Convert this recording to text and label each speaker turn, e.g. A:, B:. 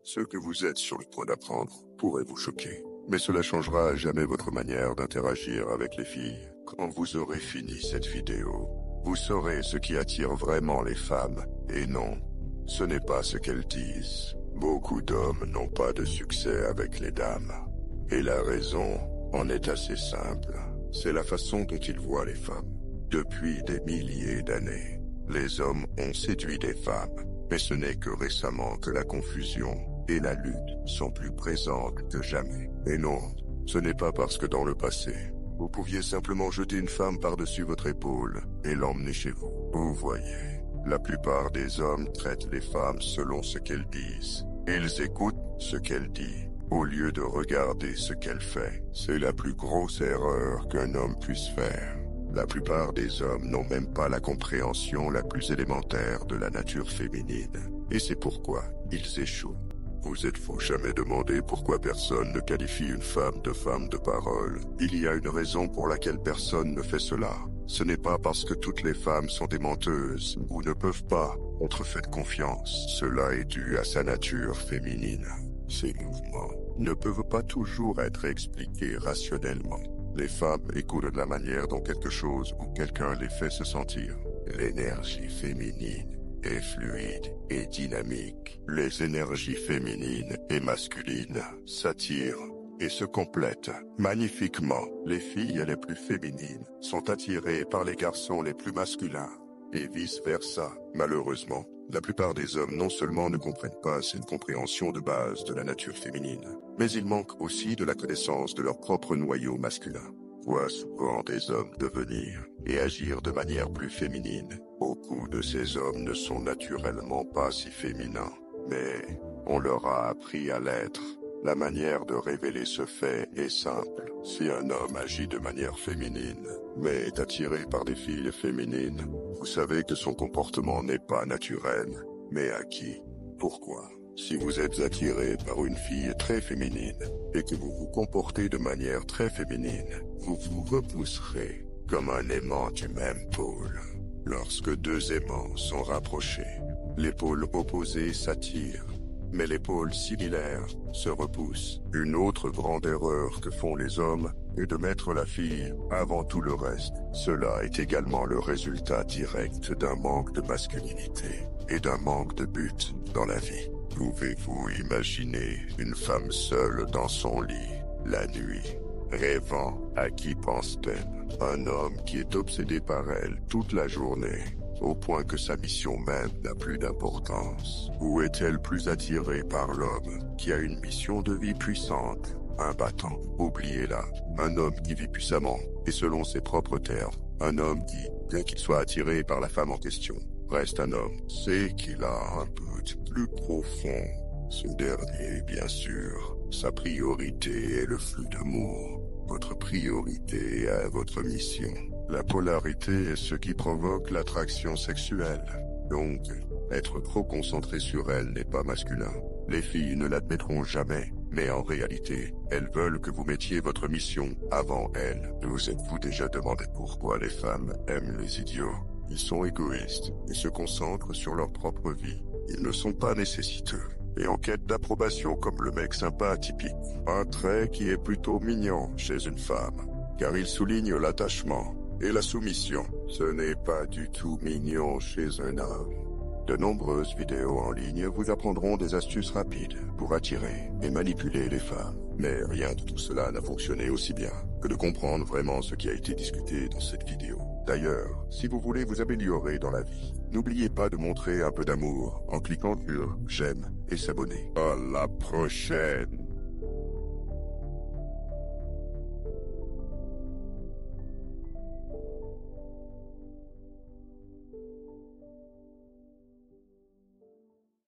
A: Ce que vous êtes sur le point d'apprendre pourrait vous choquer, mais cela changera à jamais votre manière d'interagir avec les filles. Quand vous aurez fini cette vidéo, vous saurez ce qui attire vraiment les femmes, et non, ce n'est pas ce qu'elles disent. Beaucoup d'hommes n'ont pas de succès avec les dames, et la raison en est assez simple. C'est la façon dont ils voient les femmes. Depuis des milliers d'années, les hommes ont séduit des femmes, mais ce n'est que récemment que la confusion et la lutte sont plus présentes que jamais. Et non, ce n'est pas parce que dans le passé, vous pouviez simplement jeter une femme par-dessus votre épaule et l'emmener chez vous. Vous voyez, la plupart des hommes traitent les femmes selon ce qu'elles disent. Ils écoutent ce qu'elle dit, au lieu de regarder ce qu'elle fait. C'est la plus grosse erreur qu'un homme puisse faire. La plupart des hommes n'ont même pas la compréhension la plus élémentaire de la nature féminine. Et c'est pourquoi ils échouent. Vous êtes-vous jamais demandé pourquoi personne ne qualifie une femme de parole? Il y a une raison pour laquelle personne ne fait cela. Ce n'est pas parce que toutes les femmes sont des menteuses ou ne peuvent pas être faites confiance. Cela est dû à sa nature féminine. Ces mouvements ne peuvent pas toujours être expliqués rationnellement. Les femmes écoutent de la manière dont quelque chose ou quelqu'un les fait se sentir. L'énergie féminine est fluide et dynamique. Les énergies féminines et masculines s'attirent et se complètent magnifiquement. Les filles les plus féminines sont attirées par les garçons les plus masculins et vice-versa. Malheureusement, la plupart des hommes non seulement ne comprennent pas cette compréhension de base de la nature féminine, mais ils manquent aussi de la connaissance de leur propre noyau masculin. Voient souvent des hommes devenir et agir de manière plus féminine. Beaucoup de ces hommes ne sont naturellement pas si féminins, mais on leur a appris à l'être. La manière de révéler ce fait est simple. Si un homme agit de manière féminine, mais est attiré par des filles féminines, vous savez que son comportement n'est pas naturel, mais acquis. Pourquoi ? Si vous êtes attiré par une fille très féminine et que vous vous comportez de manière très féminine, vous vous repousserez comme un aimant du même pôle. Lorsque deux aimants sont rapprochés, les pôles opposés s'attirent, mais les pôles similaires se repoussent. Une autre grande erreur que font les hommes est de mettre la fille avant tout le reste. Cela est également le résultat direct d'un manque de masculinité et d'un manque de but dans la vie. Pouvez-vous imaginer une femme seule dans son lit, la nuit, rêvant à qui pense-t-elle? Un homme qui est obsédé par elle toute la journée, au point que sa mission même n'a plus d'importance. Ou est-elle plus attirée par l'homme qui a une mission de vie puissante, un battant? Oubliez-la, un homme qui vit puissamment et selon ses propres termes. Un homme qui, bien qu'il soit attiré par la femme en question, reste un homme. C'est qu'il a un but plus profond. Ce dernier, bien sûr, sa priorité est le flux d'amour. Votre priorité est votre mission. La polarité est ce qui provoque l'attraction sexuelle. Donc, être trop concentré sur elle n'est pas masculin. Les filles ne l'admettront jamais, mais en réalité, elles veulent que vous mettiez votre mission avant elles. Vous êtes-vous déjà demandé pourquoi les femmes aiment les idiots? Ils sont égoïstes et se concentrent sur leur propre vie. Ils ne sont pas nécessiteux et en quête d'approbation comme le mec sympa atypique. Un trait qui est plutôt mignon chez une femme, car il souligne l'attachement et la soumission. Ce n'est pas du tout mignon chez un homme. De nombreuses vidéos en ligne vous apprendront des astuces rapides pour attirer et manipuler les femmes. Mais rien de tout cela n'a fonctionné aussi bien que de comprendre vraiment ce qui a été discuté dans cette vidéo. D'ailleurs, si vous voulez vous améliorer dans la vie, n'oubliez pas de montrer un peu d'amour en cliquant sur j'aime et s'abonner. À la prochaine!